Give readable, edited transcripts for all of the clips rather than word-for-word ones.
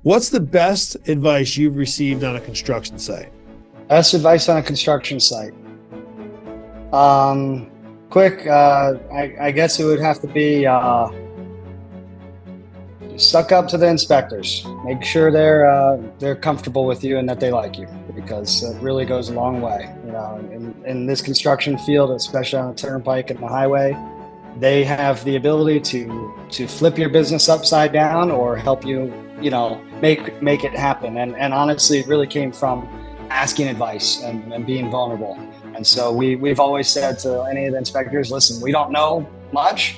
What's the best advice you've received on a construction site? Best advice on a construction site. Quick, I guess it would have to be suck up to the inspectors. Make sure they're comfortable with you and that they like you, because it really goes a long way. You know, in this construction field, especially on the turnpike and the highway, they have the ability to flip your business upside down or help you, make it happen. And honestly, it really came from asking advice and being vulnerable. And so we've always said to any of the inspectors, listen, we don't know much.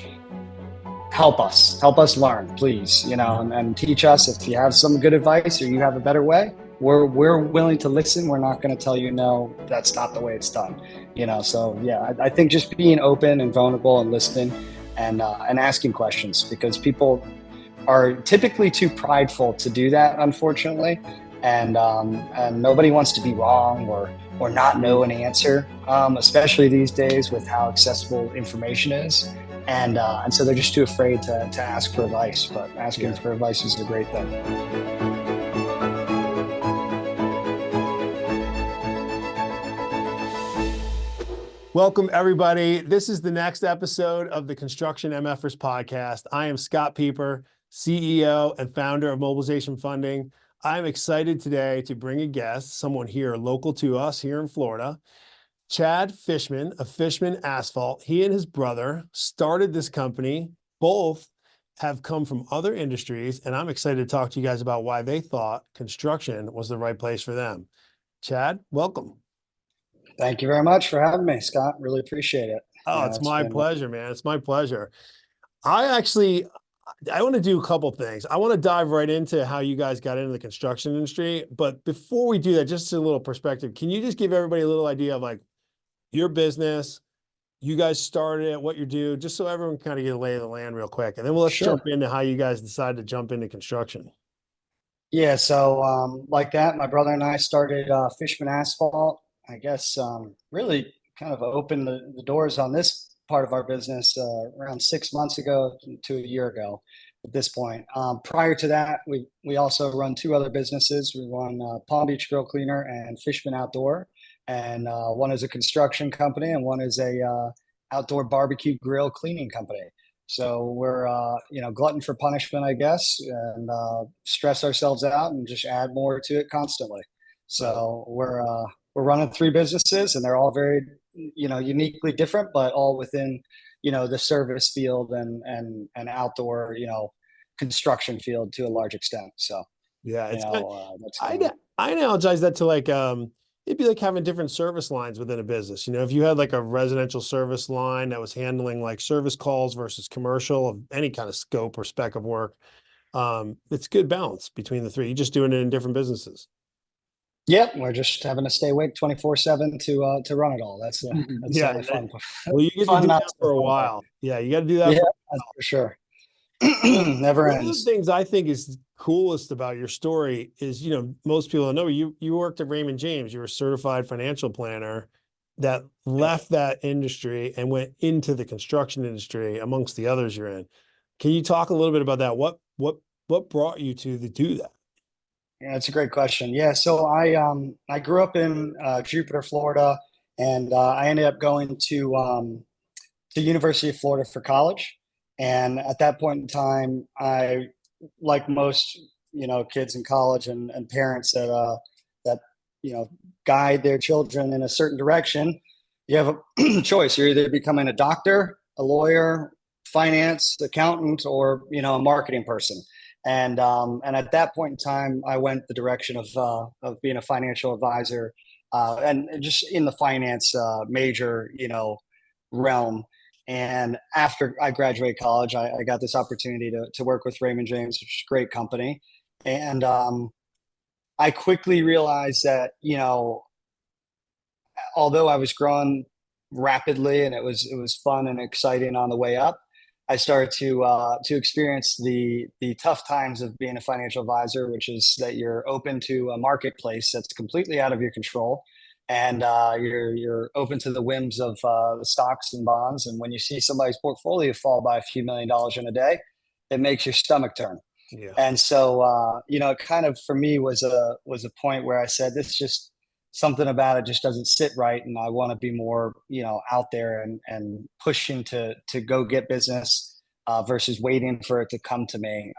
Help us learn, please, and teach us. If you have some good advice or you have a better way, we're willing to listen. We're not going to tell you, no, that's not the way it's done. So yeah, I think just being open and vulnerable and listening and asking questions, because people are typically too prideful to do that, unfortunately. And nobody wants to be wrong or not know an answer, especially these days with how accessible information is. And so they're just too afraid to ask for advice, but asking for advice is a great thing. Welcome, everybody. This is the next episode of the Construction MF'ers podcast. I am Scott Pieper, CEO and founder of Mobilization Funding. I'm excited today to bring a guest, someone here local to us here in Florida, Chad Fischman of Fischman Asphalt. He and his brother started this company. Both have come from other industries, and I'm excited to talk to you guys about why they thought construction was the right place for them. Chad, welcome. Thank you very much for having me, Scott. Really appreciate it. Oh, it's my pleasure, man. It's my pleasure. I want to do a couple things. I want to dive right into how you guys got into the construction industry. But before we do that, just a little perspective, can you just give everybody a little idea of like your business, you guys started it, what you do, just so everyone can kind of get a lay of the land real quick. And then let's jump into how you guys decided to jump into construction. Yeah, so like that, my brother and I started Fischman Asphalt. I guess really kind of opened the doors on this part of our business around 6 months ago to a year ago at this point. Prior to that, we also run two other businesses. We run Palm Beach Grill Cleaner and Fischman Outdoor. And one is a construction company and one is a outdoor barbecue grill cleaning company. So we're glutton for punishment, I guess, and stress ourselves out and just add more to it constantly. So we're running three businesses, and they're all very uniquely different, but all within the service field and outdoor construction field to a large extent. So yeah, it's I analogize that to like it'd be like having different service lines within a business. If you had like a residential service line that was handling like service calls versus commercial of any kind of scope or spec of work, it's good balance between the three. You're just doing it in different businesses. Yep, we're just having to stay awake 24/7 to run it all. That's yeah, fun. Well, you get to do that for a while. Yeah, you got to do that. Yeah, for sure. Never ends. One of the things I think is coolest about your story is, most people know you worked at Raymond James. You were a certified financial planner that left that industry and went into the construction industry amongst the others you're in. Can you talk a little bit about that? What brought you to do that? Yeah, it's a great question. Yeah, so I grew up in Jupiter, Florida, and I ended up going to University of Florida for college. And at that point in time, I, like most kids in college and parents that guide their children in a certain direction, you have a choice. You're either becoming a doctor, a lawyer, finance, accountant, or a marketing person. And at that point in time, I went the direction of being a financial advisor, and just in the finance major realm. And after I graduated college, I got this opportunity to work with Raymond James, which is a great company. And I quickly realized that although I was growing rapidly and it was fun and exciting on the way up, I started to experience the tough times of being a financial advisor, which is that you're open to a marketplace that's completely out of your control, and you're open to the whims of the stocks and bonds. And when you see somebody's portfolio fall by a few $1 million in a day, it makes your stomach turn. Yeah. And so, it kind of for me was a point where I said, this just something about it just doesn't sit right, and I want to be more, out there and pushing to go get business versus waiting for it to come to me.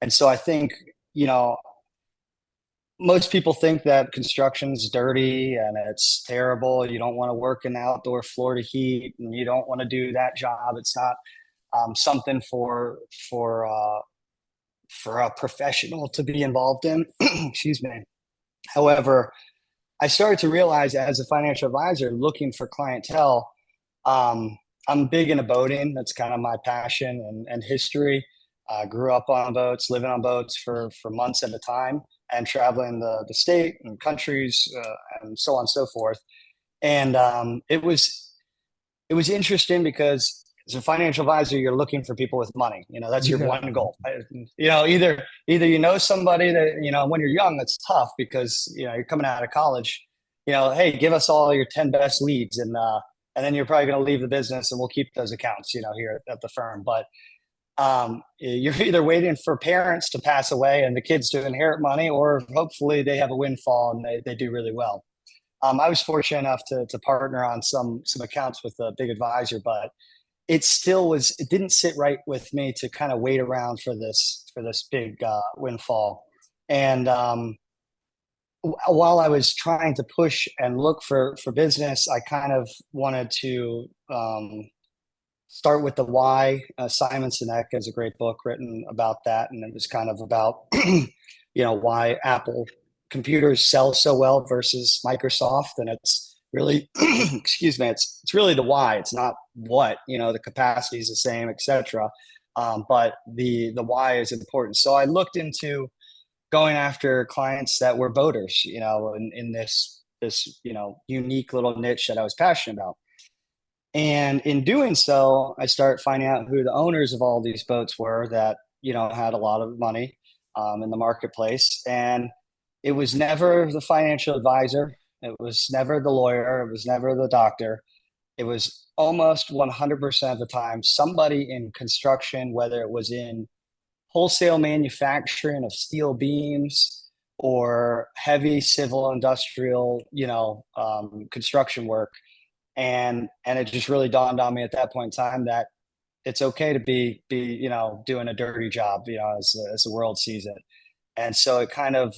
And so I think, you know, most people think that construction's dirty and it's terrible. You don't want to work in outdoor Florida heat, and you don't want to do that job. It's not something for a professional to be involved in. Excuse me. However, I started to realize as a financial advisor looking for clientele, I'm big into boating. That's kind of my passion and history. Grew up on boats, living on boats for months at a time, and traveling the state and countries and so on and so forth. And it was interesting because as a financial advisor, you're looking for people with money. That's your one goal. Either somebody that when you're young, that's tough because you're coming out of college. Hey, give us all your 10 best leads, and then you're probably going to leave the business, and we'll keep those accounts, here at the firm. But you're either waiting for parents to pass away and the kids to inherit money, or hopefully they have a windfall and they do really well. I was fortunate enough to partner on some accounts with a big advisor, but it didn't sit right with me to kind of wait around for this big windfall. And while I was trying to push and look for business, I kind of wanted to start with the why. Simon Sinek has a great book written about that, and it was kind of about why Apple computers sell so well versus Microsoft, and it's really excuse me, it's really the why. It's not what, the capacity is the same, etc. But the why is important. So I looked into going after clients that were boaters, in this unique little niche that I was passionate about. And in doing so, I started finding out who the owners of all these boats were that, had a lot of money in the marketplace. And it was never the financial advisor. It was never the lawyer. It was never the doctor. It was almost 100% of the time somebody in construction, whether it was in wholesale manufacturing of steel beams or heavy civil industrial, construction work. And it just really dawned on me at that point in time that it's okay to be doing a dirty job, as the world sees it. And so it kind of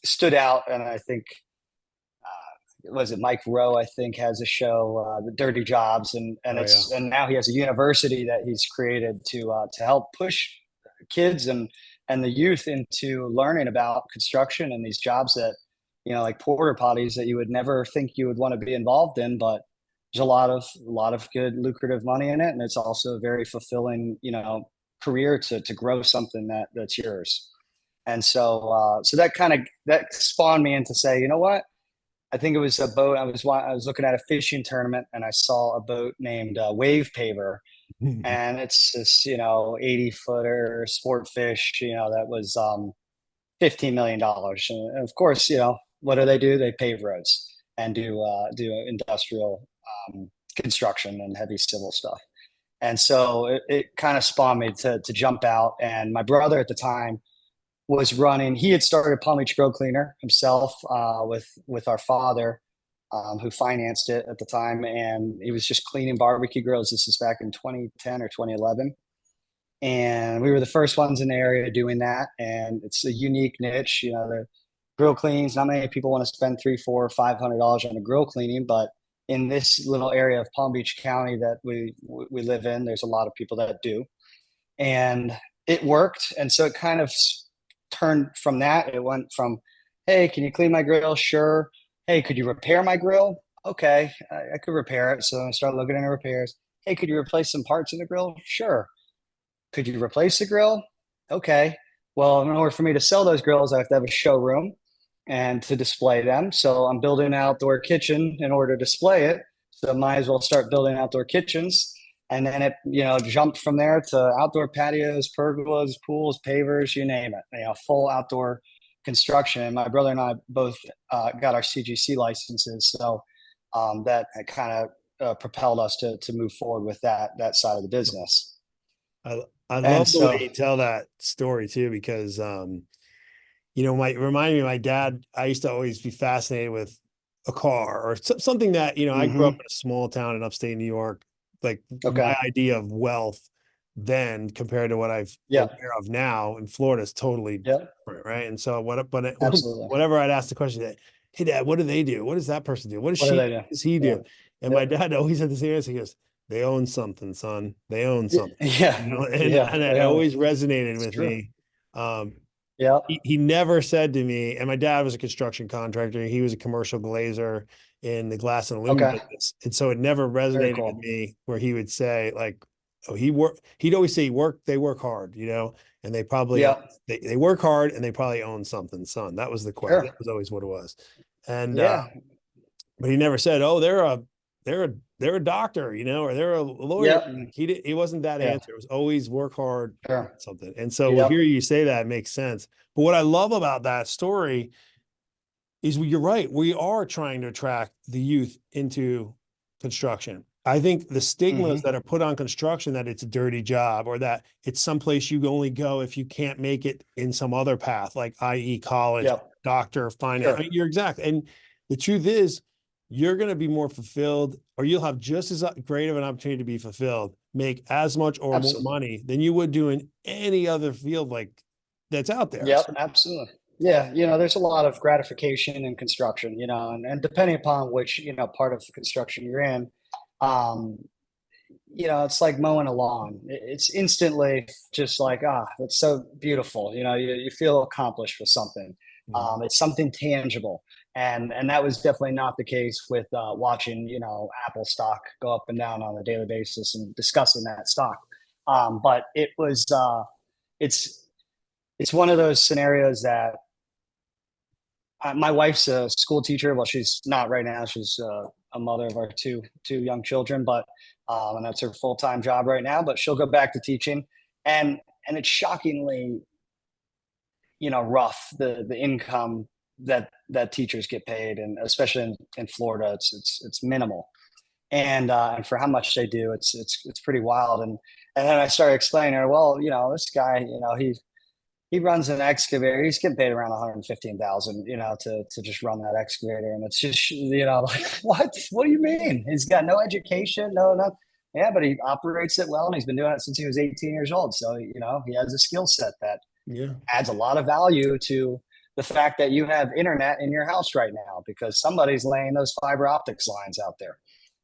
stood out. And I think was it Mike Rowe, I think, has a show, The Dirty Jobs, and now he has a university that he's created to help push kids and the youth into learning about construction and these jobs that like porter potties that you would never think you would want to be involved in, but there's a lot of good lucrative money in it, and it's also a very fulfilling career to grow something that's yours. And so that spawned me into say, you know what, I think it was a boat. I was looking at a fishing tournament, and I saw a boat named Wave Paver, and it's this 80-footer sport fish that was $15 million. And of course, what do? They pave roads and do industrial construction and heavy civil stuff. And so it kind of spawned me to jump out. And my brother at the time was running. He had started Palm Beach Grill Cleaner himself with our father, who financed it at the time, and he was just cleaning barbecue grills. This is back in 2010 or 2011, and we were the first ones in the area doing that. And it's a unique niche. The grill cleanings. Not many people want to spend $300, $400, $500 on a grill cleaning, but in this little area of Palm Beach County that we live in, there's a lot of people that do, and it worked. And so it kind of turned from that. It went from, hey, can you clean my grill? Sure. Hey, could you repair my grill? Okay, I could repair it. So I started looking into repairs. Hey, could you replace some parts in the grill? Sure. Could you replace the grill? Okay. Well, in order for me to sell those grills, I have to have a showroom and to display them. So I'm building an outdoor kitchen in order to display it. So I might as well start building outdoor kitchens. And then it, jumped from there to outdoor patios, pergolas, pools, pavers, you name it, full outdoor construction. And my brother and I both got our CGC licenses. So that kind of propelled us to move forward with that side of the business. I And love the way so, you tell that story too, because my remind me of my dad. I used to always be fascinated with a car or something that, I grew up hmm in a small town in upstate New York. Like my okay. idea of wealth then compared to what I've Yeah. aware of now in Florida is totally Yeah. different, right? And so Absolutely. whenever I'd ask the question, hey dad, what do they do? What does that person do? What do they do? What does he Yeah. do? And my Yep. dad always had the same answer. He goes, they own something, son. They own something. Yeah. And Yeah. it Yeah. always resonated It's with true. me. Um, Yeah. he never said to me, and my dad was a construction contractor. He was a commercial glazer in the glass and aluminum Okay. business. And so it never Very resonated with cool. me where he would say, like, oh, he'd always say they work hard, and they probably Yeah. they work hard and they probably own something, son. That was the question. Sure. That was always what it was. And Yeah. but he never said, "Oh, they're a doctor, or they're a lawyer." Yeah. He wasn't that Yeah. answer. It was always work hard, Sure. something. And so we Yep. hear you say that, it makes sense. But what I love about that story is you're right. We are trying to attract the youth into construction. I think the stigmas hmm that are put on construction, that it's a dirty job or that it's someplace you only go if you can't make it in some other path, like i.e. college, Yep. doctor, finance. I Sure. mean, you're exact. And the truth is, you're going to be more fulfilled, or you'll have just as great of an opportunity to be fulfilled, make as much or more Absolutely. money than you would do in any other field like that's out there. Yep. Absolutely. Yeah. There's a lot of gratification in construction, and depending upon which, part of the construction you're in, um, it's like mowing a lawn. It's instantly just like, it's so beautiful. You feel accomplished with something. Mhm. It's something tangible. And that was definitely not the case with watching, Apple stock go up and down on a daily basis and discussing that stock. But it's, it's one of those scenarios that my wife's a school teacher. Well, she's not right now. She's a mother of our two young children, but and that's her full time job right now. But she'll go back to teaching, and it's shockingly, rough the income that teachers get paid, and especially in Florida, it's minimal. And for how much they do, it's pretty wild. And then I started explaining to her, well, this guy, he runs an excavator. He's getting paid around 115,000, to just run that excavator. And it's just, like, what do you mean? He's got no education, no. Yeah, but he operates it well, and he's been doing it since he was 18 years old. So, he has a skill set that Yeah. adds a lot of value to the fact that you have internet in your house right now because somebody's laying those fiber optics lines out there,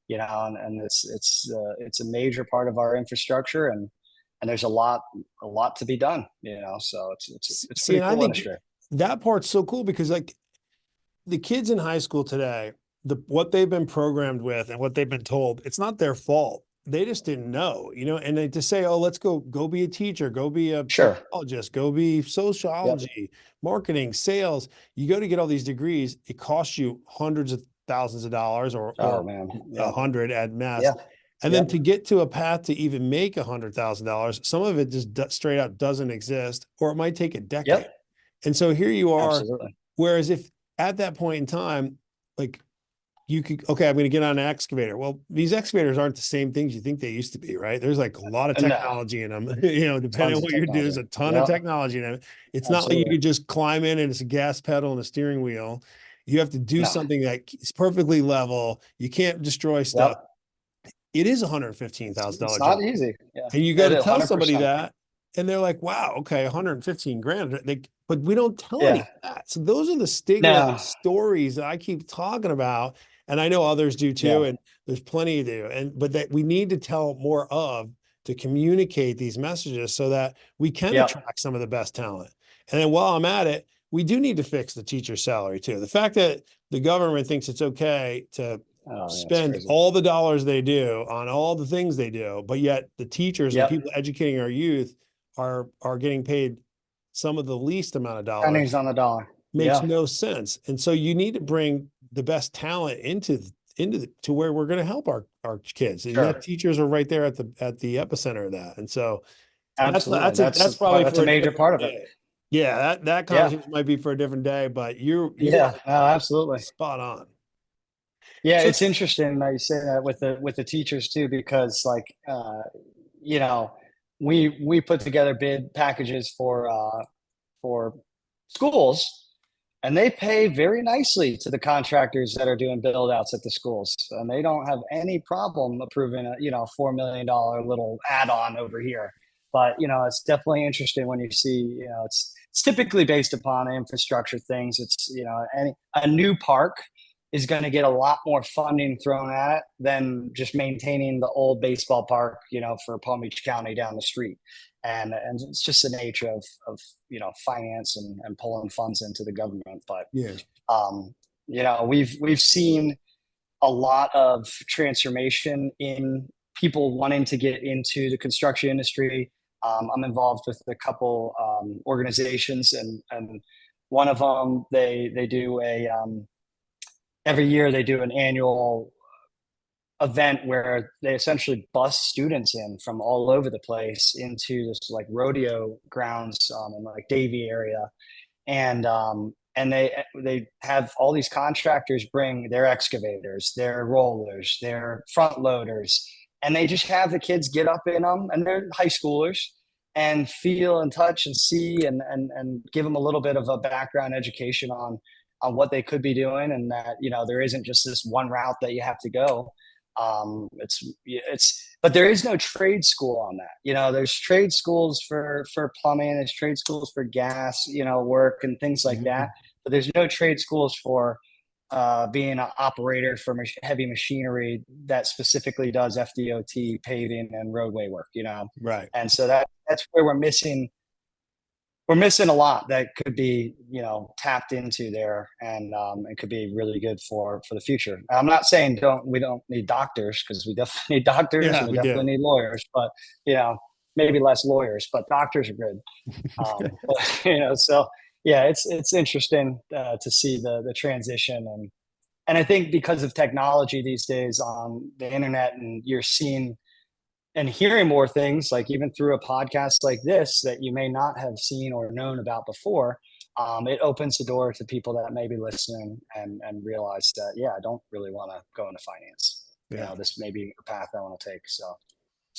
and it's a major part of our infrastructure, and there's a lot to be done, so it's See, pretty and I cool think industry. that part's so cool because like the kids in high school today, what they've been programmed with and what they've been told, it's not their fault. They just didn't know, and they just say, oh, let's go be a teacher, go be a Sure. psychologist, go be Yep. sociology, marketing, sales. You go to get all these degrees, it costs you hundreds of thousands of dollars or Oh man. a Yeah. hundred at max. Yeah. And then Yep. to get to a path to even make $100,000, some of it just straight out doesn't exist, or it might take a decade. Yep. And so here you are. Absolutely. Whereas if at that point in time, like you could, okay, I'm going to get on an excavator. Well, these excavators aren't the same things you think they used to be, right? There's like a lot of No. technology in them, depending on Tons of what you do, technology. there's a ton of Yep. technology in it. It's not like you Absolutely. could just climb in and it's a gas pedal and a steering wheel. You have to do No. something that is perfectly level. You can't destroy stuff. Yep. It is a It's $115,000 not job. easy. Yeah. And you go It to is tell somebody 100%. that, and they're like, wow, okay, 115 grand. But we don't tell any Yeah. of that. So those are the stigma No. stories that I keep talking about. And I know others do too. Yeah. And there's plenty to do. But that we need to tell more of to communicate these messages so that we can Yep. attract some of the best talent. And then while I'm at it, we do need to fix the teacher's salary too. The fact that the government thinks it's okay to Oh yeah, it's spend crazy. all the dollars they do on all the things they do, but yet the teachers and the Yep. people educating our youth are getting paid some of the least amount of dollars Pennies on the dollar. makes Yeah. no sense. And so you need to bring the best talent to where we're going to help our kids. And that Sure. teachers are right there at the epicenter of that. And so Absolutely. that's probably That's for a a major different part of it. day. Yeah, that Yeah. conversation might be for a different day, but you are Yeah. No, absolutely. spot on. Yeah, So it's interesting that you say that with the teachers too, because like you know, we put together bid packages for schools, and they pay very nicely to the contractors that are doing build outs at the schools, and they don't have any problem approving a $4 million little add-on over here. But it's definitely interesting when you see, it's typically based upon infrastructure things. It's a new park is going to get a lot more funding thrown at it than just maintaining the old baseball park, for Palm Beach County down the street. And it's just the nature of finance and pulling funds into the government. But Yeah. We've seen a lot of transformation in people wanting to get into the construction industry. I'm involved with a couple organizations, and one of them they do every year they do an annual event where they essentially bus students in from all over the place into this like rodeo grounds in like Davie area, and they have all these contractors bring their excavators, their rollers, their front loaders, and they just have the kids get up in them, and they're high schoolers, and feel and touch and see and give them a little bit of a background education on what they could be doing, and that there isn't just this one route that you have to go. But there is no trade school on that. There's trade schools for plumbing, there's trade schools for gas, work and things like that. But there's no trade schools for being an operator for heavy machinery that specifically does FDOT paving and roadway work. Right. And so that's where we're missing a lot that could be, tapped into there, and it could be really good for the future. I'm not saying we don't need doctors, because we definitely need doctors, Yeah, and we we definitely do. need lawyers, but maybe less lawyers, but doctors are good. So yeah, it's interesting to see the transition, and I think because of technology these days on the internet, and you're seeing and hearing more things, like even through a podcast like this that you may not have seen or known about before, it opens the door to people that may be listening and realize that, yeah, I don't really want to go into finance. Yeah. This may be a path I want to take. So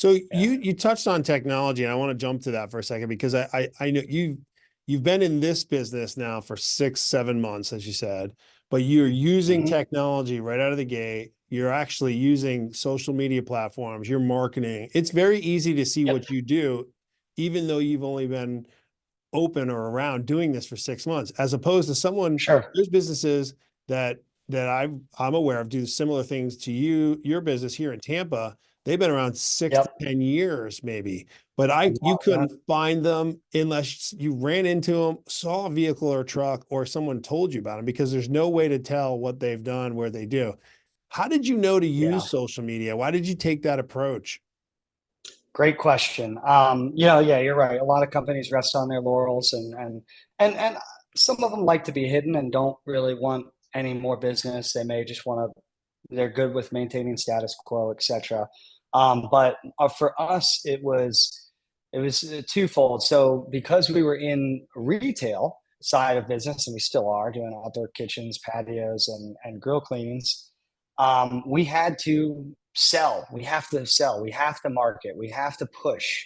Yeah. you touched on technology, and I want to jump to that for a second, because I know you've been in this business now for 6-7 months, as you said, but you're using technology right out of the gate. You're actually using social media platforms, you're marketing. It's very easy to see what you do, even though you've only been open or around doing this for 6 months, as opposed to someone, Sure. there's businesses that I'm aware of do similar things to your business here in Tampa. They've been around 6 to 10 years, maybe, but you couldn't find them unless you ran into them, saw a vehicle or a truck, or someone told you about them, because there's no way to tell what they've done, where they do. How did you know to use social media? Why did you take that approach? Great question. Yeah, you're right. A lot of companies rest on their laurels, and some of them like to be hidden and don't really want any more business. They may just want to. They're good with maintaining status quo, etc. But for us, it was twofold. So because we were in retail side of business, and we still are doing outdoor kitchens, patios, and grill cleanings, we had to sell. We have to sell. We have to market. We have to push.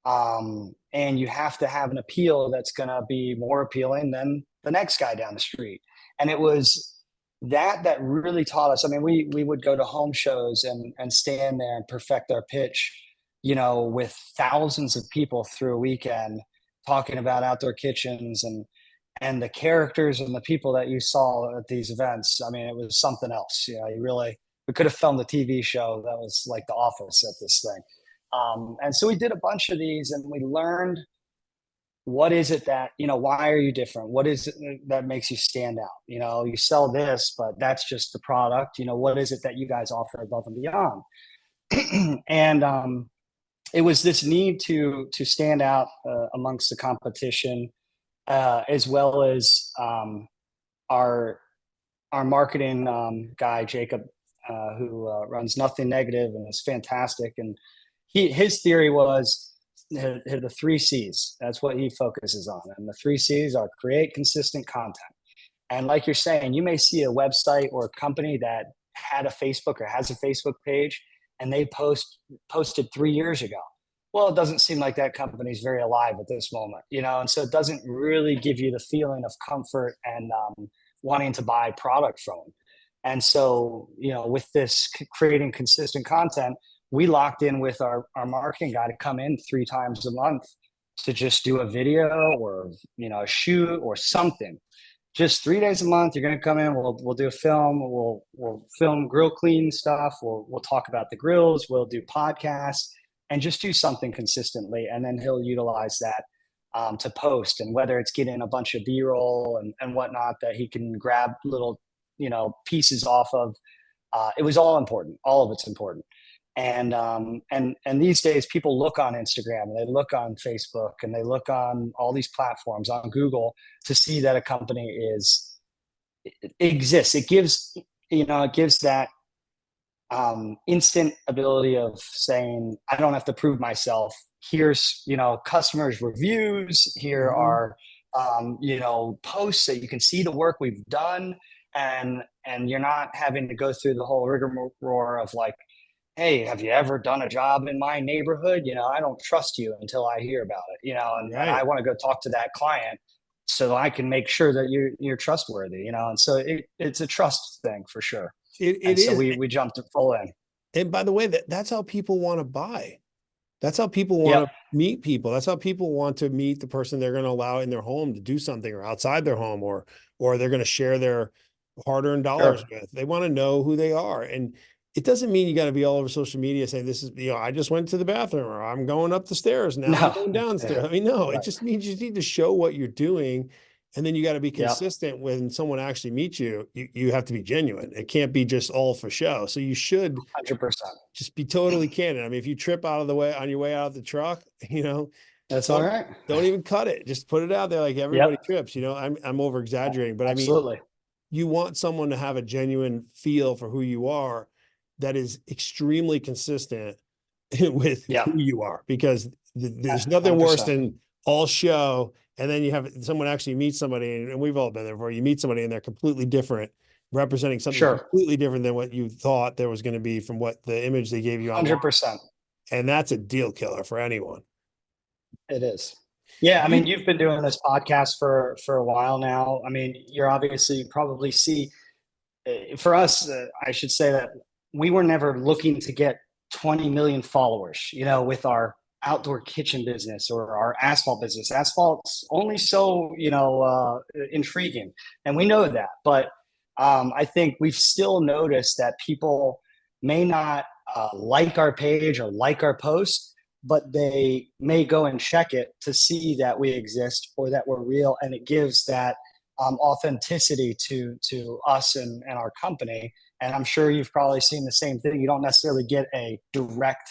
And you have to have an appeal that's going to be more appealing than the next guy down the street. And it was that really taught us. I mean, we would go to home shows and stand there and perfect our pitch, with thousands of people through a weekend, talking about outdoor kitchens and the characters and the people that you saw at these events. I mean, it was something else. We could have filmed a TV show that was like The Office at this thing. And so we did a bunch of these, and we learned, what is it that, why are you different? What is it that makes you stand out? You sell this, but that's just the product. What is it that you guys offer above and beyond? And it was this need to stand out amongst the competition, as well as our marketing guy, Jacob, who runs Nothing Negative and is fantastic. And his theory was the 3 C's. That's what he focuses on. And the 3 C's are create consistent content. And like you're saying, you may see a website or a company that had a Facebook or has a Facebook page, and they posted 3 years ago. well, it doesn't seem like that company's very alive at this moment, and so it doesn't really give you the feeling of comfort and wanting to buy product from them. And so, with this creating consistent content, we locked in with our marketing guy to come in 3 times a month to just do a video or, a shoot or something. Just 3 days a month, you're going to come in. We'll do a film. We'll film grill clean stuff. We'll talk about the grills. We'll do podcasts and just do something consistently. And then he'll utilize that to post. And whether it's getting a bunch of B-roll and whatnot that he can grab little, pieces off of. It was all important. All of it's important. And these days people look on Instagram and they look on Facebook and they look on all these platforms on Google to see that a company exists. It gives that instant ability of saying, I don't have to prove myself. Here's, customers' reviews. Here are, posts that you can see the work we've done. And you're not having to go through the whole rigmarole of like, hey, have you ever done a job in my neighborhood? I don't trust you until I hear about it, and I want to go talk to that client so I can make sure that you're trustworthy, and so it's a trust thing for sure. It is. So we jumped full in. And by the way, that's how people want to buy. That's how people want to meet people. That's how people want to meet the person they're going to allow in their home to do something, or outside their home, or they're going to share their hard-earned dollars with. They want to know who they are. And it doesn't mean you got to be all over social media saying this is, I just went to the bathroom, or I'm going up the stairs now. I'm going downstairs. I mean, no, it just means you need to show what you're doing. And then you got to be consistent when someone actually meets you. You have to be genuine. It can't be just all for show. So you should 100% just be totally candid. I mean, if you trip out of the way on your way out of the truck, that's all right. Don't even cut it. Just put it out there. Like everybody trips, I'm over exaggerating, but absolutely. I mean, you want someone to have a genuine feel for who you are that is extremely consistent with who you are, because there's nothing 100%. Worse than all show. And then you have someone actually meet somebody, and we've all been there before. You meet somebody and they're completely different, representing something completely different than what you thought there was going to be from what the image they gave you. 100%. And that's a deal killer for anyone. It is. Yeah. I mean, you've been doing this podcast for a while now. I mean, you probably see for us, I should say that we were never looking to get 20 million followers, with our outdoor kitchen business or our asphalt business. Asphalt's only so, intriguing. And we know that, but I think we've still noticed that people may not like our page or like our post, but they may go and check it to see that we exist or that we're real. And it gives that authenticity to us and our company. And I'm sure you've probably seen the same thing. You don't necessarily get a direct,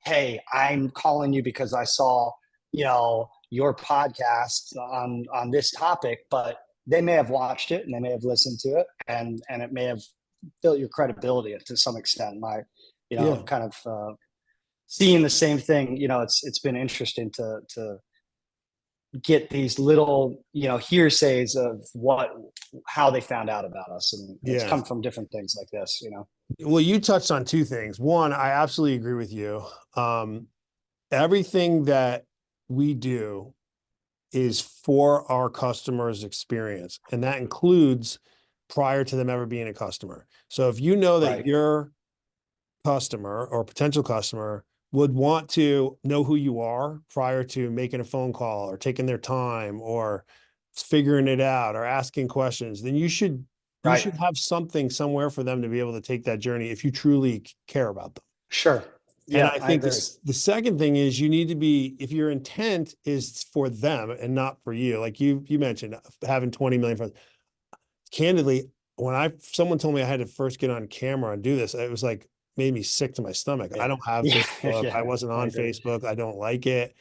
hey, I'm calling you because I saw, your podcast on this topic, but they may have watched it and they may have listened to it, and it may have built your credibility to some extent. Kind of seeing the same thing, it's been interesting to get these little, hearsays of how they found out about us. And it's come from different things like this, Well, you touched on two things. One, I absolutely agree with you. Everything that we do is for our customers' experience. And that includes prior to them ever being a customer. So if you know that your customer or potential customer would want to know who you are prior to making a phone call or taking their time or figuring it out or asking questions, then you should have something somewhere for them to be able to take that journey if you truly care about them. Sure. Yeah, and I think the second thing is you need to be, if your intent is for them and not for you, like you mentioned, having 20 million friends. Candidly, when someone told me I had to first get on camera and do this, it was like, made me sick to my stomach. I don't have Facebook. I wasn't on Facebook. I don't like it.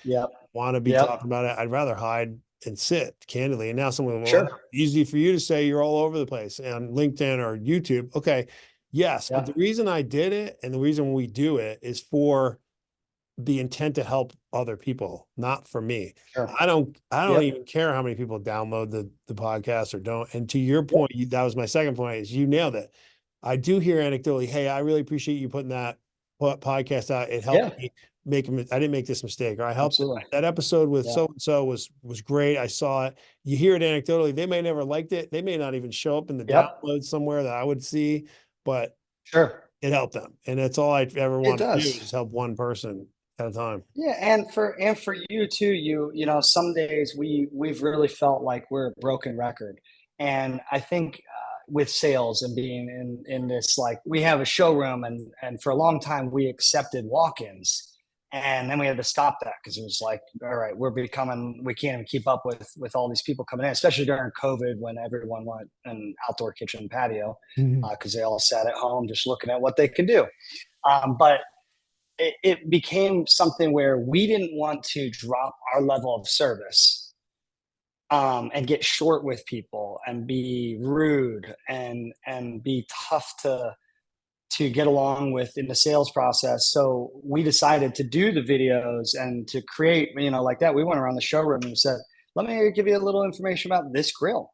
Want to be talking about it. I'd rather hide and sit, candidly. And now someone, easy for you to say you're all over the place on LinkedIn or YouTube. Okay. Yes. But the reason I did it and the reason we do it is for the intent to help other people, not for me. I don't even care how many people download the podcast or don't. And to your point, that was my second point, is you nailed it. I do hear anecdotally, hey, I really appreciate you putting that podcast out. It helped me I didn't make this mistake, or I helped. Absolutely. That episode with Yeah. so-and-so was great. I saw it. You hear it anecdotally. They may never liked it. They may not even show up in the Yep. download somewhere that I would see, but Sure. it helped them. And that's all I ever It want to do, does. is help one person at a time. Yeah, and for you too, you know, some days we've really felt like we're a broken record, and I think with sales and being in this, like, we have a showroom, and for a long time we accepted walk-ins, and then we had to stop that because it was like, all right, we can't even keep up with all these people coming in, especially during COVID when everyone went an outdoor kitchen patio because they all sat at home just looking at what they could do. But it became something where we didn't want to drop our level of service and get short with people and be rude and be tough to get along with in the sales process. So we decided to do the videos and to create, you know, like that. We went around the showroom and said, let me give you a little information about this grill,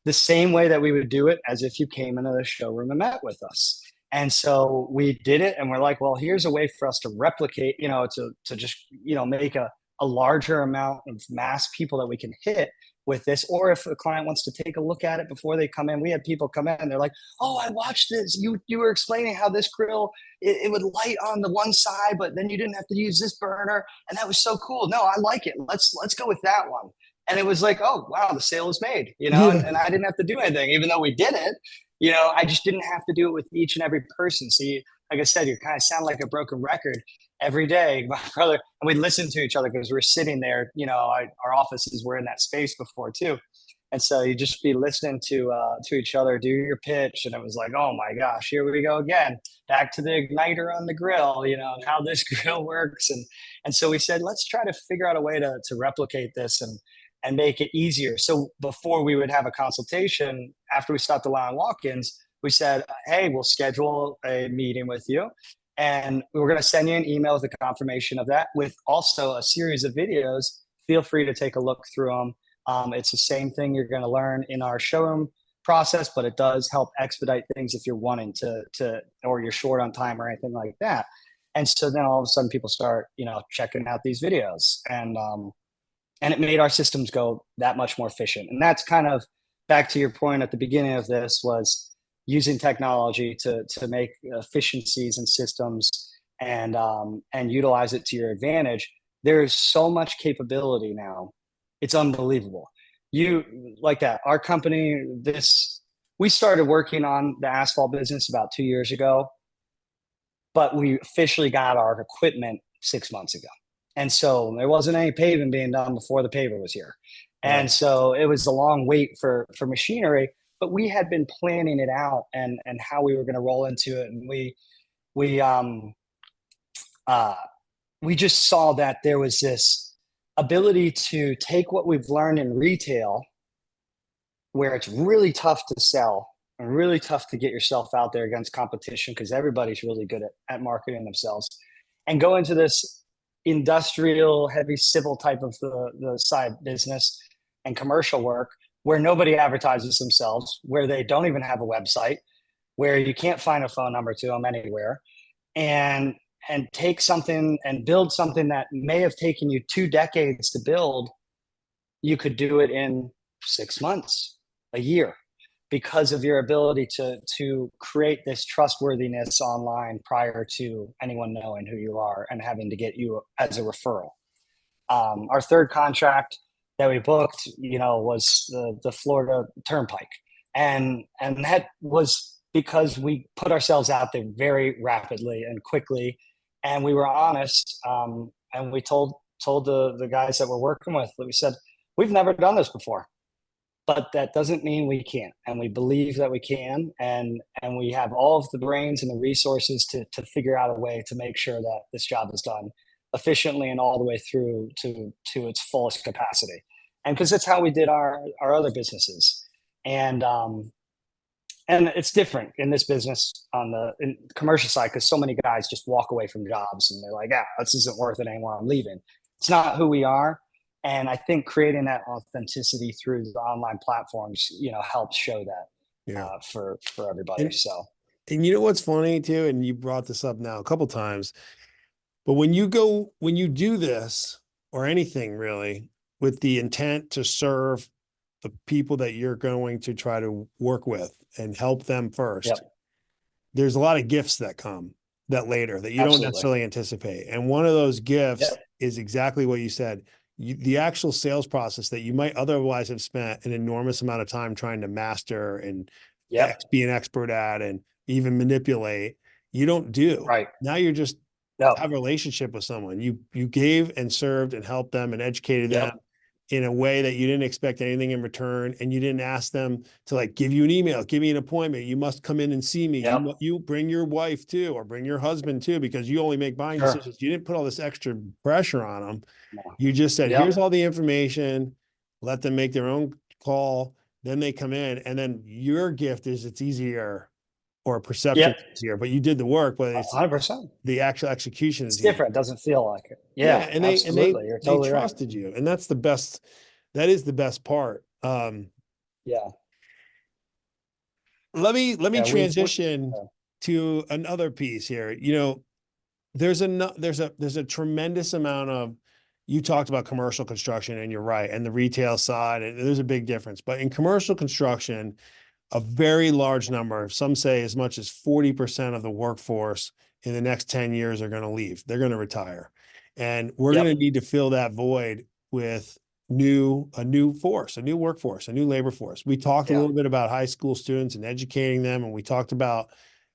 the same way that we would do it as if you came into the showroom and met with us. And so we did it, and we're like, well, here's a way for us to replicate, you know, to just, you know, make a larger amount of mass people that we can hit with this. Or if a client wants to take a look at it before they come in, we had people come in and they're like, oh, I watched this. You were explaining how this grill, it would light on the one side, but then you didn't have to use this burner. And that was so cool. No, I like it. Let's go with that one. And it was like, oh, wow, the sale is made, you know, Yeah. and I didn't have to do anything, even though we did it. You know, I just didn't have to do it with each and every person. So, like I said, you kind of sound like a broken record every day, my brother. And we listened to each other because we're sitting there. You know, our offices were in that space before too, and so you just be listening to each other do your pitch, and it was like, oh my gosh, here we go again, back to the igniter on the grill. You know, and how this grill works, and so we said, let's try to figure out a way to replicate this and make it easier. So before we would have a consultation, after we stopped allowing walk-ins, we said, hey, we'll schedule a meeting with you. And we're going to send you an email with a confirmation of that, with also a series of videos. Feel free to take a look through them. It's the same thing you're going to learn in our showroom process, but it does help expedite things if you're wanting to or you're short on time or anything like that. And so then all of a sudden people start, you know, checking out these videos, and it made our systems go that much more efficient. And that's kind of back to your point at the beginning of this, was using technology to make efficiencies and systems and utilize it to your advantage. There's so much capability now. It's unbelievable. You like that. Our company, we started working on the asphalt business about 2 years ago, but we officially got our equipment 6 months ago. And so there wasn't any paving being done before the paver was here. And Right. so it was a long wait for machinery, but we had been planning it out and how we were going to roll into it. And we we just saw that there was this ability to take what we've learned in retail, where it's really tough to sell and really tough to get yourself out there against competition because everybody's really good at marketing themselves, and go into this industrial, heavy civil type of the side business and commercial work where nobody advertises themselves, where they don't even have a website, where you can't find a phone number to them anywhere, and take something and build something that may have taken you 2 decades to build. You could do it in 6 months, a year, because of your ability to create this trustworthiness online prior to anyone knowing who you are and having to get you as a referral. Our third contract that we booked, you know, was the Florida Turnpike, and that was because we put ourselves out there very rapidly and quickly, and we were honest, and we told the guys that we're working with, that we said, we've never done this before, but that doesn't mean we can't, and we believe that we can, and we have all of the brains and the resources to figure out a way to make sure that this job is done efficiently and all the way through to its fullest capacity. And because that's how we did our other businesses. And it's different in this business on the commercial side, because so many guys just walk away from jobs and they're like, this isn't worth it anymore, I'm leaving. It's not who we are. And I think creating that authenticity through the online platforms, you know, helps show that for everybody. And, so, and you know what's funny too, and you brought this up now a couple times. But when you do this or anything really with the intent to serve the people that you're going to try to work with and help them first, Yep. there's a lot of gifts that come that later that you don't Absolutely. necessarily anticipate. And one of those gifts Yep. is exactly what you said. The actual sales process that you might otherwise have spent an enormous amount of time trying to master and Yep. be an expert at and even manipulate, you don't do. Right. Now you're just No. have a relationship with someone. You gave and served and helped them and educated them Yep. in a way that you didn't expect anything in return. And you didn't ask them to like give you an email, give me an appointment. You must come in and see me. Yep. You bring your wife too, or bring your husband too, because you only make buying Sure. decisions. You didn't put all this extra pressure on them. No. You just said, Yep. here's all the information, let them make their own call. Then they come in. And then your gift is it's easier, or perception Yep. easier, but you did the work, but it's 100%. the actual execution It's is easier. different. It doesn't feel like it. Yeah, Yeah, and absolutely. You're totally they right. trusted you, and that's the best. That is the best part. Yeah. Let me Yeah, transition to another piece here. You know, there's a tremendous amount of, you talked about commercial construction, and you're right, and the retail side, and there's a big difference. But in commercial construction, a very large number, some say as much as 40% of the workforce in the next 10 years are going to leave. They're going to retire. And we're Yep. going to need to fill that void with a new force, a new workforce, a new labor force. We talked a Yeah. little bit about high school students and educating them, and we talked about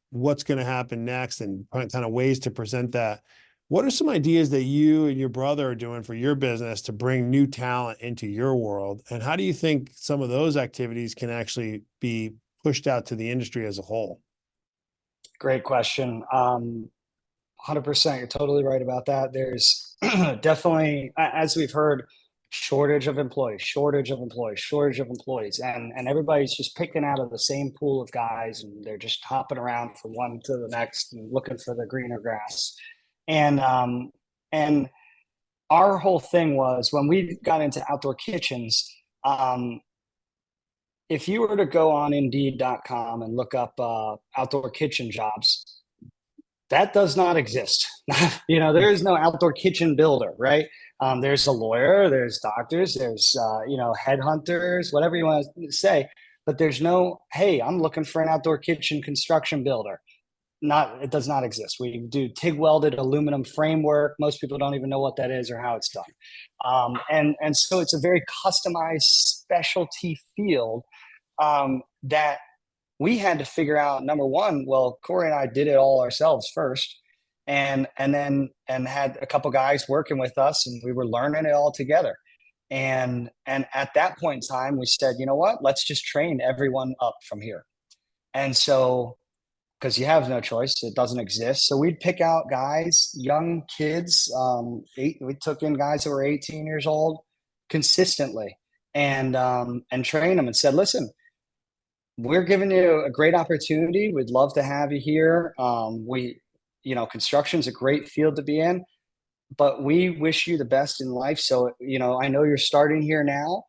what's going to happen next and kind of ways to present that. What are some ideas that you and your brother are doing for your business to bring new talent into your world? And how do you think some of those activities can actually be pushed out to the industry as a whole? Great question. 100%. You're totally right about that. There's definitely, as we've heard, shortage of employees, shortage of employees, shortage of employees, and everybody's just picking out of the same pool of guys, and they're just hopping around from one to the next and looking for the greener grass. And our whole thing was when we got into outdoor kitchens. If you were to go on Indeed.com and look up outdoor kitchen jobs, that does not exist. There is no outdoor kitchen builder, right? There's a lawyer, there's doctors, there's headhunters, whatever you want to say, but there's no, hey, I'm looking for an outdoor kitchen construction builder. It does not exist. We do TIG welded aluminum framework. Most people don't even know what that is or how it's done. And so it's a very customized specialty field that we had to figure out. Number one, well, Corey and I did it all ourselves first, and had a couple guys working with us, and we were learning it all together. And at that point in time, we said, you know what? Let's just train everyone up from here. And so, because you have no choice, it doesn't exist. So we'd pick out guys, young kids. We took in guys that were 18 years old consistently, and train them and said, listen, we're giving you a great opportunity. We'd love to have you here. Construction is a great field to be in, but we wish you the best in life. So, I know you're starting here now.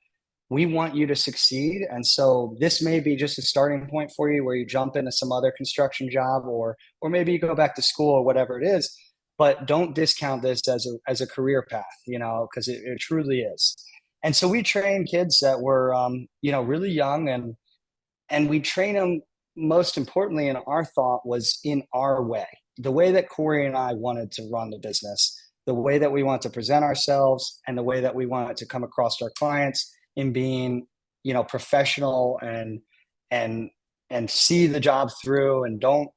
We want you to succeed. And so this may be just a starting point for you where you jump into some other construction job, or maybe you go back to school or whatever it is, but don't discount this as a career path, because it truly is. And so we train kids that were, really young, and we train them, most importantly, in our thought was in our way, the way that Corey and I wanted to run the business, the way that we want to present ourselves, and the way that we want it to come across to our clients in being, professional and see the job through, and don't,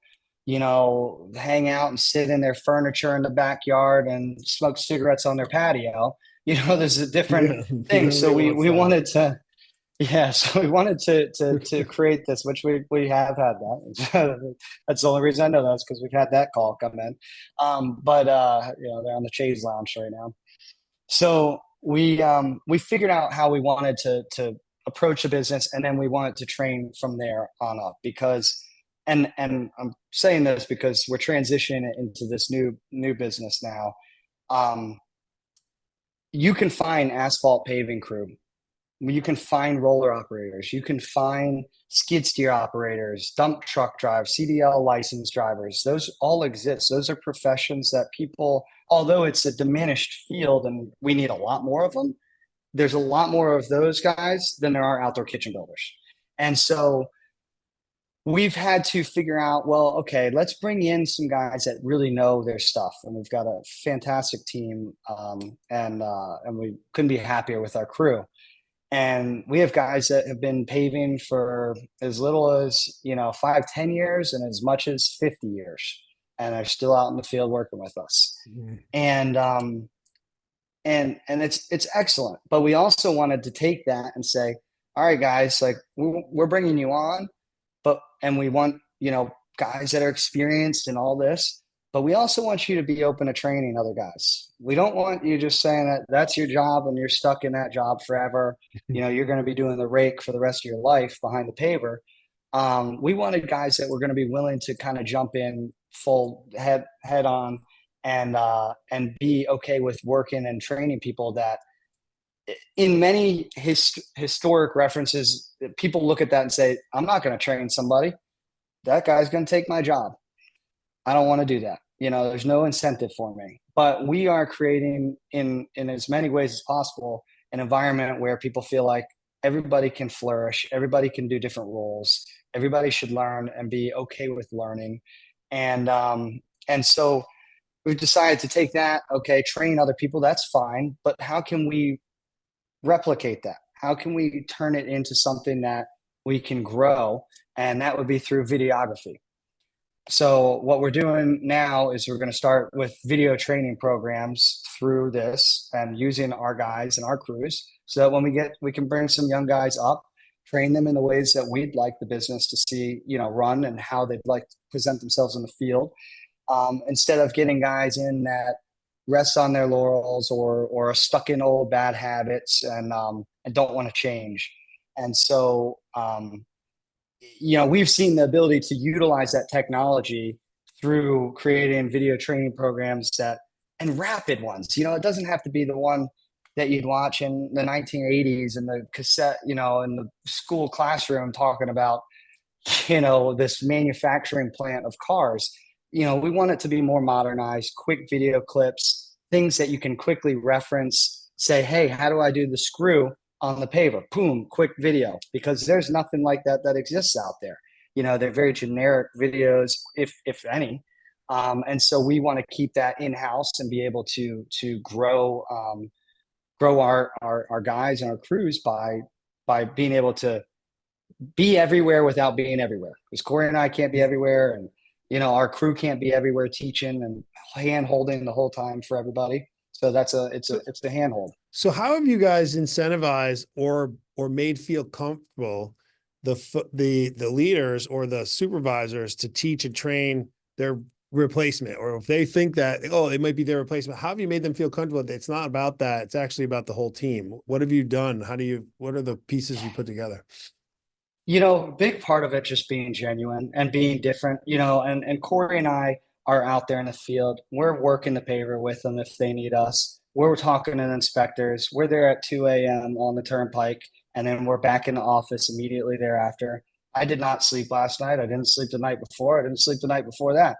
hang out and sit in their furniture in the backyard and smoke cigarettes on their patio. There's a different thing. So we wanted to, yeah, so we wanted to create this, which we have had that. That's the only reason I know that, is because we've had that call come in. But they're on the Chase Lounge right now. So we figured out how we wanted to approach the business, and then we wanted to train from there on up, because and I'm saying this because we're transitioning into this new business now. You can find asphalt paving crew You can find roller operators, you can find skid steer operators, dump truck drivers, CDL licensed drivers. Those all exist. Those are professions that people, although it's a diminished field and we need a lot more of them, there's a lot more of those guys than there are outdoor kitchen builders. And so we've had to figure out, well, okay, let's bring in some guys that really know their stuff. And we've got a fantastic team, and we couldn't be happier with our crew. And we have guys that have been paving for as little as, 5, 10 years and as much as 50 years. And are still out in the field working with us. Mm-hmm. And it's excellent. But we also wanted to take that and say, all right, guys, like we're bringing you on, and we want, guys that are experienced in all this, but we also want you to be open to training other guys. We don't want you just saying that that's your job and you're stuck in that job forever. You're going to be doing the rake for the rest of your life behind the paver. We wanted guys that were going to be willing to kind of jump in full head on and be okay with working and training people that in many historic references, people look at that and say, I'm not going to train somebody. That guy's going to take my job. I don't want to do that. There's no incentive for me. But we are creating in as many ways as possible an environment where people feel like everybody can flourish, everybody can do different roles, everybody should learn and be okay with learning. And so we've decided to take that, okay, train other people, that's fine, but how can we replicate that? How can we turn it into something that we can grow? And that would be through videography. So what we're doing now is we're going to start with video training programs through this and using our guys and our crews so that when we can bring some young guys up, train them in the ways that we'd like the business to see, run and how they'd like to present themselves in the field. Instead of getting guys in that rest on their laurels or are stuck in old bad habits and don't want to change. And so, we've seen the ability to utilize that technology through creating video training programs and rapid ones. It doesn't have to be the one that you'd watch in the 1980s in the cassette, in the school classroom talking about, this manufacturing plant of cars. We want it to be more modernized, quick video clips, things that you can quickly reference, say, hey, how do I do the screw on the paver? Boom, quick video, because there's nothing like that exists out there. They're very generic videos, if any. And so we want to keep that in-house and be able to grow our guys and our crews by being able to be everywhere without being everywhere. Because Corey and I can't be everywhere, and our crew can't be everywhere teaching and hand holding the whole time for everybody. So it's the handhold. So how have you guys incentivized or made feel comfortable the leaders or the supervisors to teach and train their replacement? Or if they think that, it might be their replacement, how have you made them feel comfortable that it's not about that, it's actually about the whole team? What have you done? What are the pieces you put together? Big part of it just being genuine and being different, and Corey and I are out there in the field. We're working the paver with them if they need us. We're talking to inspectors. We're there at 2 a.m. on the turnpike, and then we're back in the office immediately thereafter. I did not sleep last night. I didn't sleep the night before. I didn't sleep the night before that.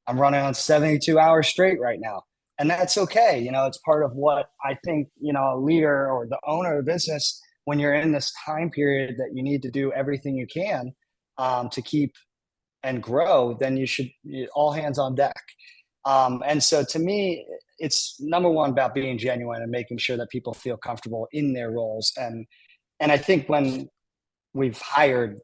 I'm running on 72 hours straight right now. And that's okay. It's part of what I think, a leader or the owner of the business, when you're in this time period that you need to do everything you can to keep and grow, then you should all hands on deck. And so to me, it's number one about being genuine and making sure that people feel comfortable in their roles. And I think when we've hired,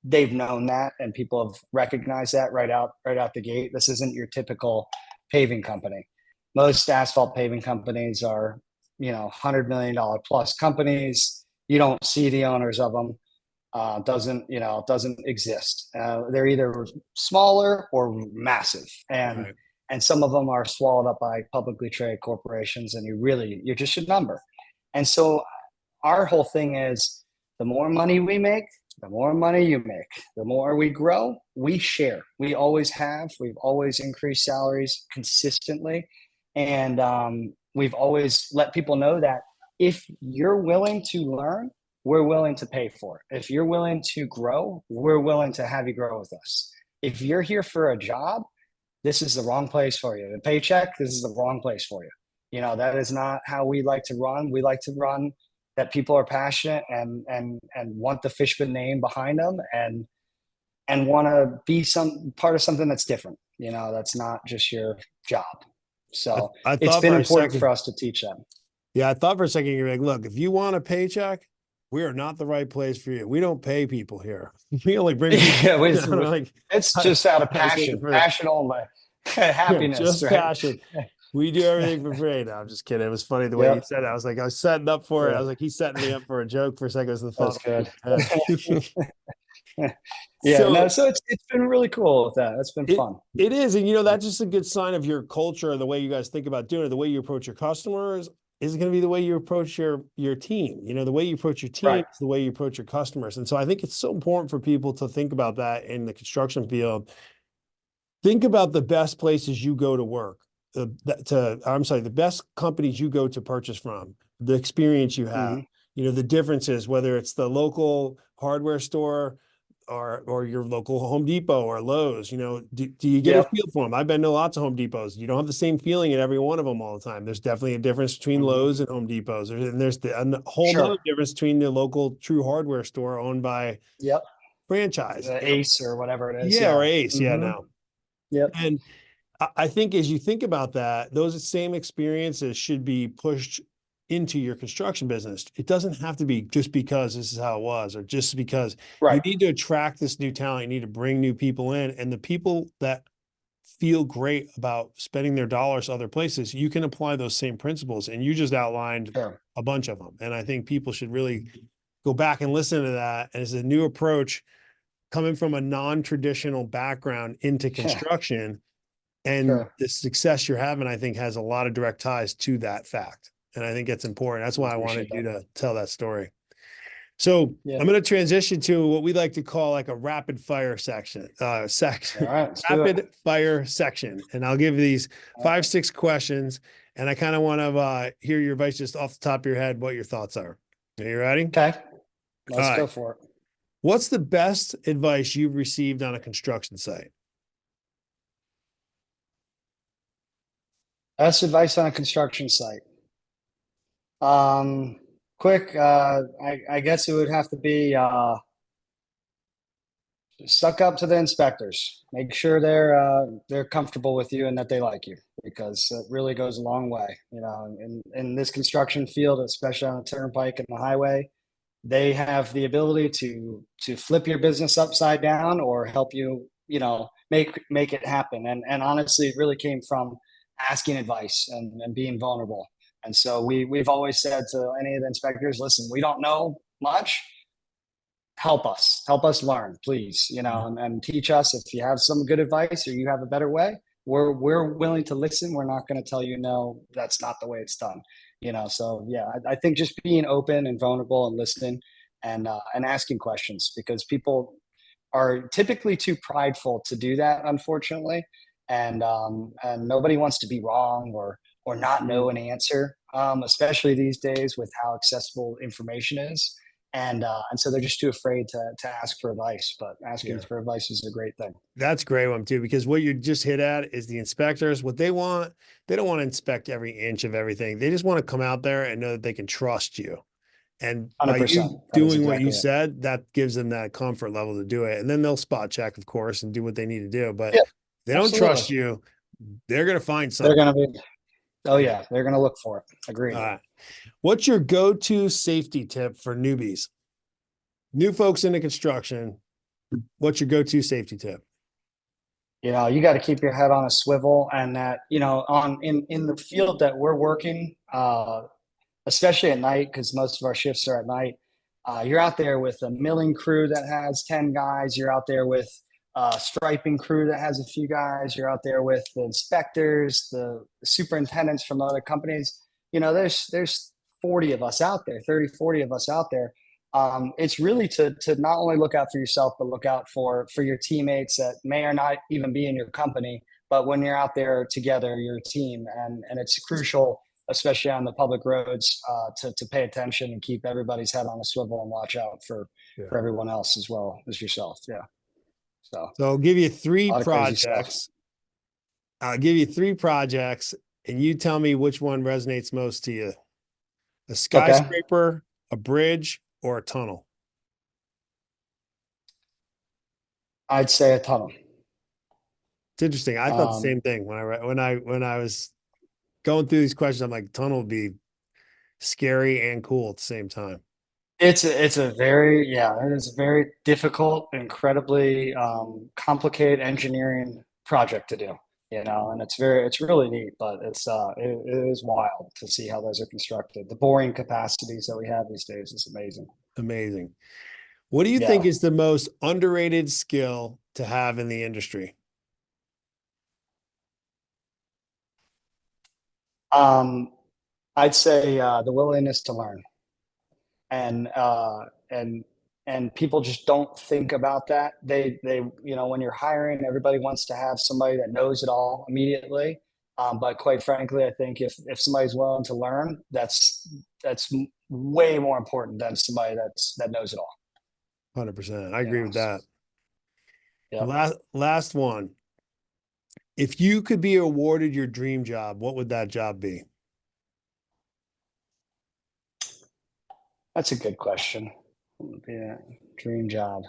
they've known that, and people have recognized that right out the gate. This isn't your typical paving company. Most asphalt paving companies are, $100 million plus companies. You don't see the owners of them. Doesn't exist. They're either smaller or massive, and right. And some of them are swallowed up by publicly traded corporations, and you're just a number. And so our whole thing is, the more money we make, the more money you make. The more we grow, we share. We always have. We've always increased salaries consistently, and we've always let people know that if you're willing to learn, we're willing to pay for it. If you're willing to grow, we're willing to have you grow with us. If you're here for a job, this is the wrong place for you. The paycheck, this is the wrong place for you. That is not how we like to run. We like to run that people are passionate and want the Fischman name behind them and want to be some part of something that's different. That's not just your job. So I it's thought been for a important second, for us to teach them. yeah, I thought for a second you're like, look, if you want a paycheck, we are not the right place for you. We don't pay people here. We only bring people. Yeah, Like, it's just out of I was looking passion only, happiness, just right? passion. We do everything for free. No, I'm just kidding. It was funny the way you Yep. said it. I was setting up for it. I Yeah, was like, he's setting me up for a joke for a second. It was the that's thought. good. Yeah, no, So so it's been really cool with that. It's been it fun. it is, and that's just a good sign of your culture and the way you guys think about doing it. The way you approach your customers is going to be the way you approach your team. The way you approach your team Right. is the way you approach your customers. And so I think it's so important for people to think about that in the construction field. Think about the best places you go to work. The best companies you go to purchase from, the experience you have, the differences, whether it's the local hardware store or your local Home Depot or Lowe's, do you get a Yep. feel for them? I've been to lots of Home Depots. You don't have the same feeling at every one of them all the time. There's definitely a difference between Lowe's and Home Depots. There's a whole nother Sure. difference between the local true hardware store owned by Yep. franchise. The Ace or whatever it is. Yeah, Yeah. or Ace. Yeah, no. Yep. And I think as you think about that, those same experiences should be pushed into your construction business. It doesn't have to be just because this is how it was, or just because you Right. need to attract this new talent. You need to bring new people in, and the people that feel great about spending their dollars other places, you can apply those same principles. And you just outlined Sure. a bunch of them. And I think people should really go back and listen to that as a new approach coming from a non-traditional background into construction. And Sure. the success you're having, I think, has a lot of direct ties to that fact. And I think it's important. That's why I wanted you to tell that story. So Yeah. I'm going to transition to what we like to call like a rapid fire section, All right, let's do it. rapid fire section. And I'll give you these 5-6 questions. And I kind of want to hear your advice just off the top of your head, what your thoughts are. Are you ready? Okay. Let's All go right. for it. What's the best advice you've received on a construction site? Best advice on a construction site. Quick, I guess it would have to be suck up to the inspectors. Make sure they're comfortable with you and that they like you, because it really goes a long way. In this construction field, especially on the turnpike and the highway, they have the ability to flip your business upside down or help you, make it happen. And honestly, it really came from asking advice and being vulnerable. And so we've always said to any of the inspectors, listen, we don't know much. Help us learn, please, and teach us. If you have some good advice or you have a better way, we're willing to listen. We're not going to tell you, no, that's not the way it's done. So yeah, I think just being open and vulnerable and listening and asking questions, because people are typically too prideful to do that, unfortunately. And nobody wants to be wrong or not know an answer, especially these days with how accessible information is. And so they're just too afraid to ask for advice, but asking for advice is a great thing. That's a great one too, because what you just hit at is the inspectors. What they want, they don't want to inspect every inch of everything. They just want to come out there and know that they can trust you. And by 100%. you doing what you said, that gives them that comfort level to do it. And then they'll spot check, of course, and do what they need to do. But if they don't trust you, they're going to find something. They're going to be, they're going to look for it. Agreed. What's your go-to safety tip for newbies? New folks into construction, what's your go-to safety tip? You got to keep your head on a swivel, and that, in the field that we're working, especially at night, because most of our shifts are at night, you're out there with a milling crew that has 10 guys. You're out there with a striping crew that has a few guys. You're out there with the inspectors, the superintendents from other companies. There's 40 of us out there, 30, 40 of us out there. It's really to not only look out for yourself, but look out for your teammates that may or not even be in your company. But when you're out there together, you're a team, and it's crucial especially on the public roads, to pay attention and keep everybody's head on a swivel and watch out for everyone else as well as yourself. Yeah. So I'll give you three a lot of crazy stuff. projects. I'll give you three projects and you tell me which one resonates most to you. A skyscraper, a bridge, or a tunnel? I'd say a tunnel. It's interesting. I thought the same thing when I was going through these questions. I'm like, tunnel would be scary and cool at the same time. It's a very, it is a very difficult, incredibly complicated engineering project to do, and it's really neat, but it is wild to see how those are constructed. The boring capacities that we have these days is amazing. Amazing. What do you think is the most underrated skill to have in the industry? I'd say the willingness to learn, and people just don't think about that. They when you're hiring, everybody wants to have somebody that knows it all immediately. But quite frankly, I think if somebody's willing to learn, that's way more important than somebody that knows it all. 100%. I agree with that. Yeah. Last one. If you could be awarded your dream job, what would that job be? That's a good question. What would be a dream job?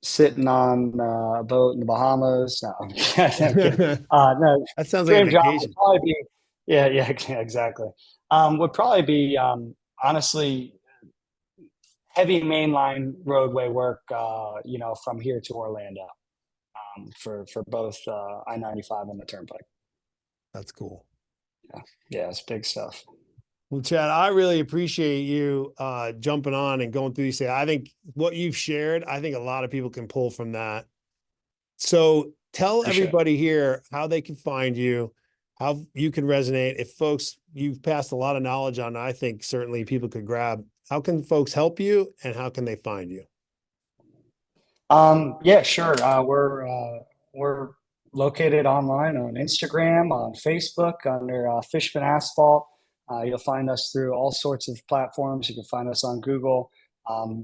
Sitting on a boat in the Bahamas. No, no. That sounds like a Dream job vacation. would probably be, yeah, exactly. Would probably be honestly heavy mainline roadway work. From here to Orlando, for both I-95 and the Turnpike. That's cool. Yeah, it's big stuff. Well, Chad, I really appreciate you jumping on and going through these. I think what you've shared, I think a lot of people can pull from that. So tell everybody here how they can find you, how you can resonate. If folks, you've passed a lot of knowledge on, I think certainly people could grab. How can folks help you and how can they find you? Yeah, sure. We're located online on Instagram, on Facebook under Fischman Asphalt. You'll find us through all sorts of platforms. You can find us on Google.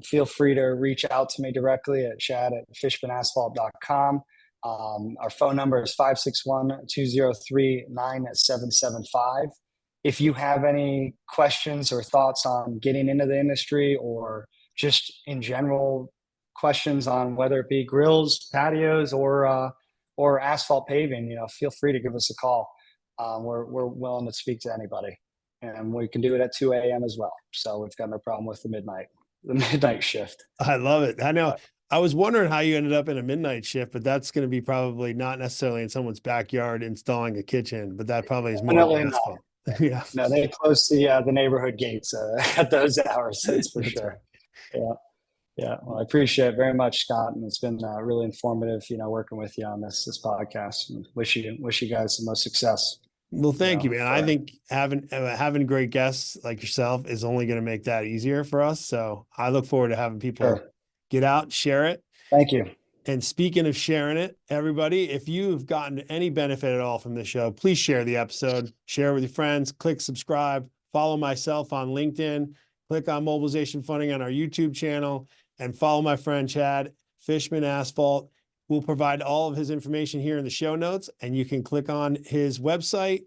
Feel free to reach out to me directly at chad@fischmanasphalt.com. Our phone number is 561-203-9775. If you have any questions or thoughts on getting into the industry or just in general questions on whether it be grills, patios, or asphalt paving, feel free to give us a call. We're willing to speak to anybody. And we can do it at 2 a.m. as well. So we've got no problem with the midnight shift. I love it. I know. I was wondering how you ended up in a midnight shift, but that's going to be probably not necessarily in someone's backyard installing a kitchen, but that probably is more asphalt. Yeah. No, they close the neighborhood gates at those hours. That's for sure. Right. Yeah. Well, I appreciate it very much, Scott, and it's been really informative, working with you on this podcast. And wish you guys the most success. Well, thank you, man. I think having great guests like yourself is only going to make that easier for us. So I look forward to having people get out, share it. Thank you. And speaking of sharing it, everybody, if you've gotten any benefit at all from this show, please share the episode, share it with your friends, click subscribe, follow myself on LinkedIn, click on Mobilization Funding on our YouTube channel, and follow my friend Chad Fischman Asphalt. We'll provide all of his information here in the show notes, and you can click on his website,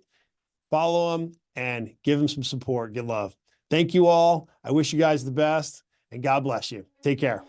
follow him, and give him some support. Good love. Thank you all. I wish you guys the best, and God bless you. Take care.